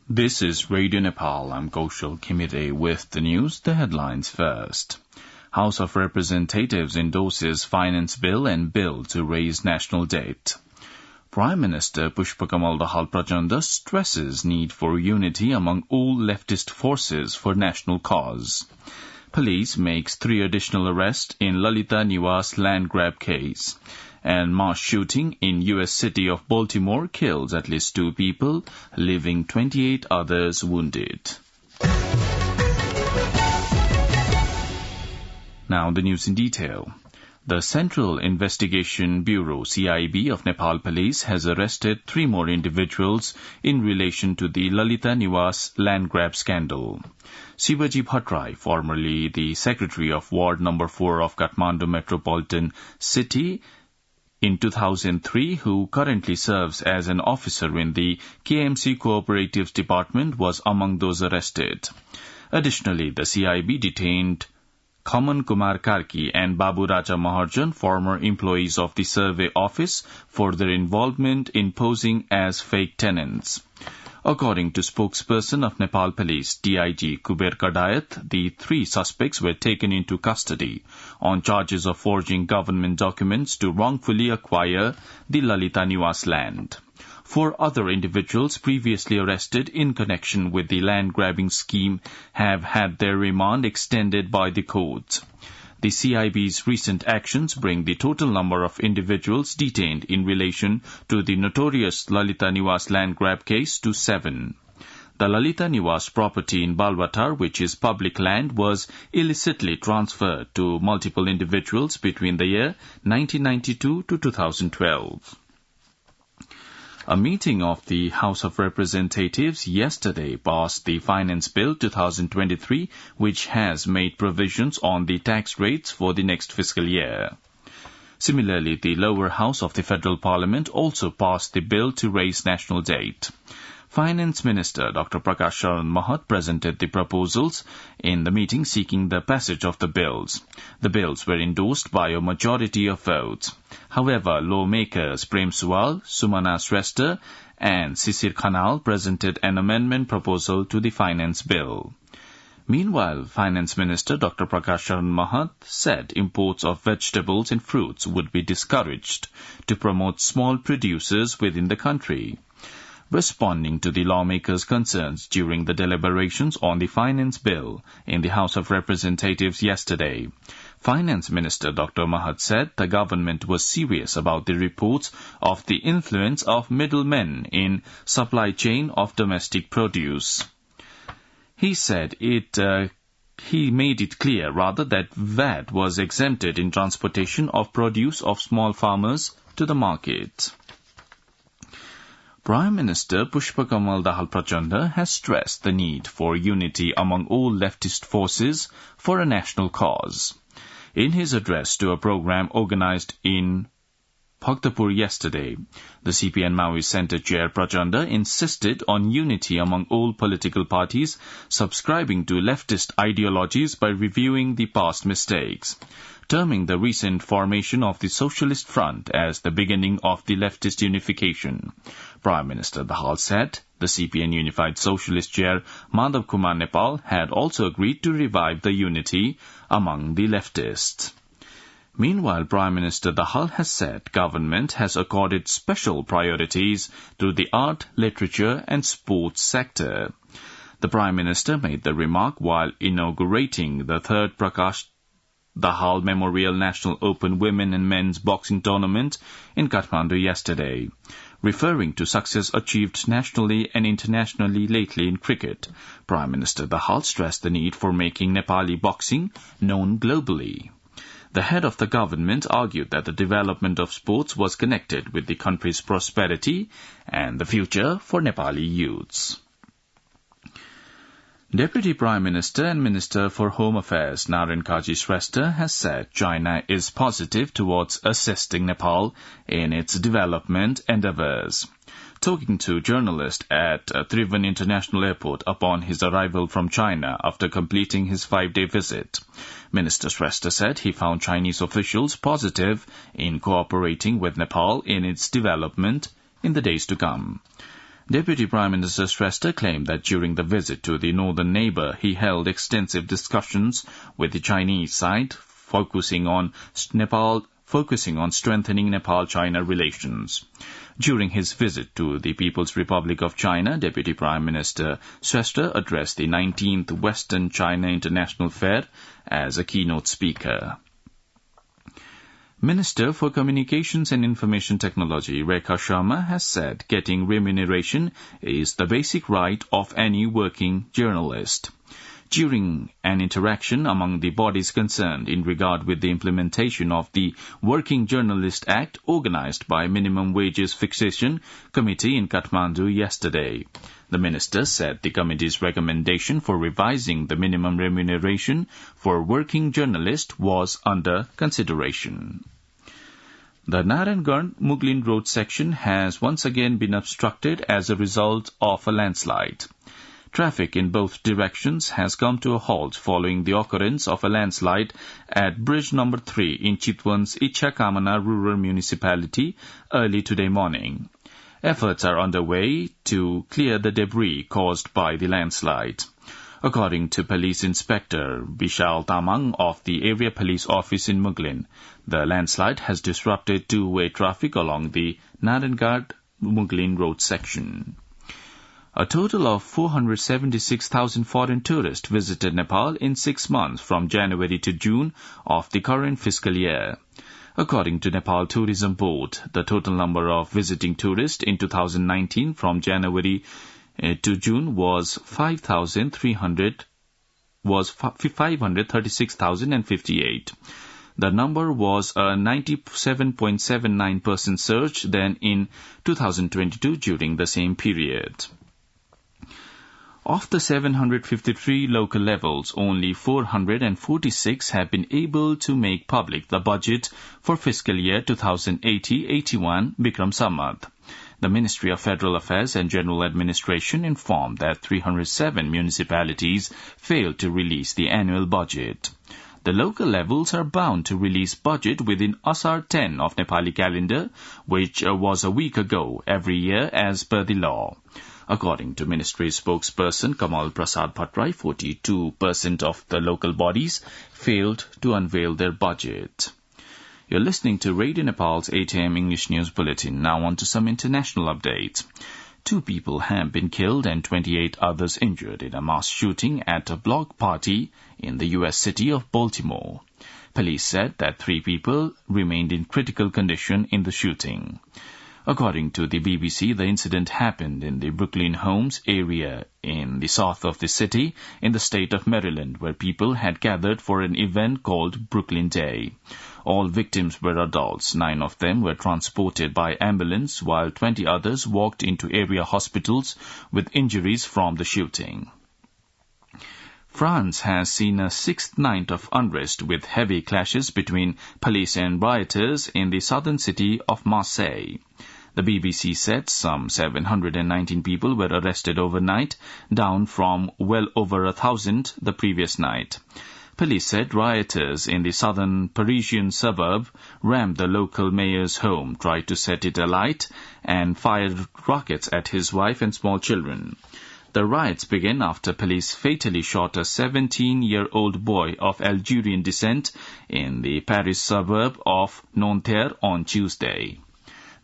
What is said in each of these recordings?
This is Radio Nepal. I'm Kaushal Khimire with the news. The headlines first. House of Representatives endorses finance bill and bill to raise national debt. Prime Minister Pushpakamal Dahal Prachanda stresses need for unity among all leftist forces for national cause. Police makes 3 additional arrests in Lalita Niwas land grab case. And mass shooting in U.S. city of Baltimore kills at least 2 people, leaving 28 others wounded. Now the news in detail. The Central Investigation Bureau, CIB, of Nepal Police has arrested 3 more individuals in relation to the Lalita Niwas land grab scandal. Shivaji Bhattrai, formerly the Secretary of Ward No. 4 of Kathmandu Metropolitan City, in 2003, who currently serves as an officer in the KMC Cooperatives Department, was among those arrested. Additionally, the CIB detained Khaman Kumar Karki and Babu Raja Maharjan, former employees of the Survey Office, for their involvement in posing as fake tenants. According to spokesperson of Nepal Police, DIG Kuber Kadayat, the 3 suspects were taken into custody on charges of forging government documents to wrongfully acquire the Lalita Niwas land. 4 other individuals previously arrested in connection with the land-grabbing scheme have had their remand extended by the court. The CIB's recent actions bring the total number of individuals detained in relation to the notorious Lalita Niwas land grab case to 7. The Lalita Niwas property in Balwatar, which is public land, was illicitly transferred to multiple individuals between the year 1992 to 2012. A meeting of the House of Representatives yesterday passed the Finance Bill 2023, which has made provisions on the tax rates for the next fiscal year. Similarly, the lower house of the Federal Parliament also passed the bill to raise national debt. Finance Minister Dr. Prakash Sharan Mahat presented the proposals in the meeting seeking the passage of the bills. The bills were endorsed by a majority of votes. However, lawmakers Prem Suwal, Sumana Shrestha and Sisir Khanal presented an amendment proposal to the finance bill. Meanwhile, Finance Minister Dr. Prakash Sharan Mahat said imports of vegetables and fruits would be discouraged to promote small producers within the country. Responding to the lawmakers' concerns during the deliberations on the finance bill in the House of Representatives yesterday, Finance Minister Dr. Mahat said the government was serious about the reports of the influence of middlemen in supply chain of domestic produce. He said he made it clear that VAT was exempted in transportation of produce of small farmers to the market. Prime Minister Pushpakamal Dahal Prachanda has stressed the need for unity among all leftist forces for a national cause. In his address to a program organized in Bhaktapur yesterday, the CPN Maoist Centre Chair Prachanda insisted on unity among all political parties subscribing to leftist ideologies by reviewing the past mistakes, terming the recent formation of the Socialist Front as the beginning of the leftist unification. Prime Minister Dahal said the CPN Unified Socialist Chair Madhav Kumar Nepal had also agreed to revive the unity among the leftists. Meanwhile, Prime Minister Dahal has said government has accorded special priorities to the art, literature and sports sector. The Prime Minister made the remark while inaugurating the 3rd Prakash Dahal Memorial National Open Women and Men's Boxing Tournament in Kathmandu yesterday. Referring to success achieved nationally and internationally lately in cricket, Prime Minister Dahal stressed the need for making Nepali boxing known globally. The head of the government argued that the development of sports was connected with the country's prosperity and the future for Nepali youths. Deputy Prime Minister and Minister for Home Affairs Naren Kaji Shrestha has said China is positive towards assisting Nepal in its development endeavours. Talking to journalists at Tribhuvan International Airport upon his arrival from China after completing his 5-day visit, Minister Shrestha said he found Chinese officials positive in cooperating with Nepal in its development in the days to come. Deputy Prime Minister Shrestha claimed that during the visit to the northern neighbour, he held extensive discussions with the Chinese side, focusing on strengthening Nepal-China relations. During his visit to the People's Republic of China, Deputy Prime Minister Shrestha addressed the 19th Western China International Fair as a keynote speaker. Minister for Communications and Information Technology Rekha Sharma has said getting remuneration is the basic right of any working journalist. During an interaction among the bodies concerned in regard with the implementation of the Working Journalist Act organized by Minimum Wages Fixation Committee in Kathmandu yesterday, the minister said the committee's recommendation for revising the minimum remuneration for working journalists was under consideration. The Narayangad-Muglin Road section has once again been obstructed as a result of a landslide. Traffic in both directions has come to a halt following the occurrence of a landslide at Bridge Number 3 in Chitwan's Ichakamana Rural Municipality early today morning. Efforts are underway to clear the debris caused by the landslide. According to Police Inspector Vishal Tamang of the Area Police Office in Muglin, the landslide has disrupted two-way traffic along the Narayangad-Muglin Road section. A total of 476,000 foreign tourists visited Nepal in 6 months from January to June of the current fiscal year. According to Nepal Tourism Board, the total number of visiting tourists in 2019 from January to June was 536,058. The number was a 97.79% surge than in 2022 during the same period. Of the 753 local levels, only 446 have been able to make public the budget for fiscal year 2080-81 Bikram Samvat. The Ministry of Federal Affairs and General Administration informed that 307 municipalities failed to release the annual budget. The local levels are bound to release budget within Asar 10 of Nepali calendar, which was a week ago every year as per the law. According to Ministry spokesperson Kamal Prasad Bhattrai, 42% of the local bodies failed to unveil their budget. You're listening to Radio Nepal's 8 a.m. English News Bulletin. Now on to some international updates. 2 people have been killed and 28 others injured in a mass shooting at a block party in the U.S. city of Baltimore. Police said that 3 people remained in critical condition in the shooting. According to the BBC, the incident happened in the Brooklyn Homes area in the south of the city in the state of Maryland, where people had gathered for an event called Brooklyn Day. All victims were adults. 9 of them were transported by ambulance, while 20 others walked into area hospitals with injuries from the shooting. France has seen a 6th night of unrest with heavy clashes between police and rioters in the southern city of Marseille. The BBC said some 719 people were arrested overnight, down from well over 1,000 the previous night. Police said rioters in the southern Parisian suburb rammed the local mayor's home, tried to set it alight, and fired rockets at his wife and small children. The riots began after police fatally shot a 17-year-old boy of Algerian descent in the Paris suburb of Nanterre on Tuesday.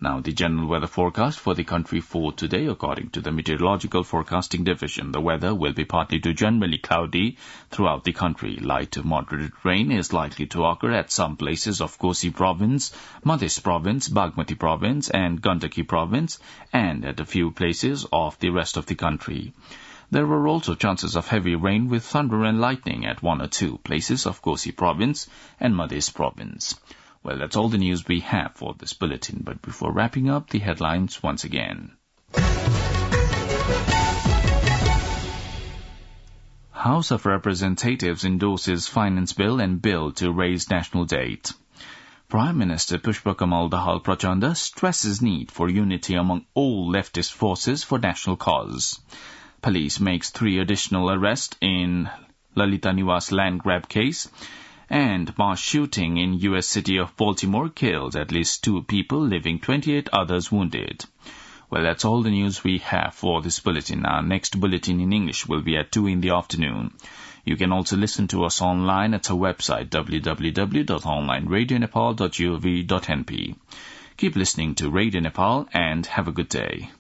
Now, the general weather forecast for the country for today. According to the Meteorological Forecasting Division, the weather will be partly to generally cloudy throughout the country. Light to moderate rain is likely to occur at some places of Kosi Province, Madhya Province, Bagmati Province, and Gandaki Province, and at a few places of the rest of the country. There were also chances of heavy rain with thunder and lightning at 1 or 2 places of Kosi Province and Madhya Province. Well, that's all the news we have for this bulletin, but before wrapping up, the headlines once again. House of Representatives endorses finance bill and bill to raise national debt. Prime Minister Pushpa Kamal Dahal Prachanda stresses need for unity among all leftist forces for national cause. Police makes 3 additional arrests in Lalita Niwas land grab case. And mass shooting in U.S. city of Baltimore killed at least 2 people, leaving 28 others wounded. Well, that's all the news we have for this bulletin. Our next bulletin in English will be at 2 in the afternoon. You can also listen to us online at our website www.onlineradionepal.gov.np. Keep listening to Radio Nepal and have a good day.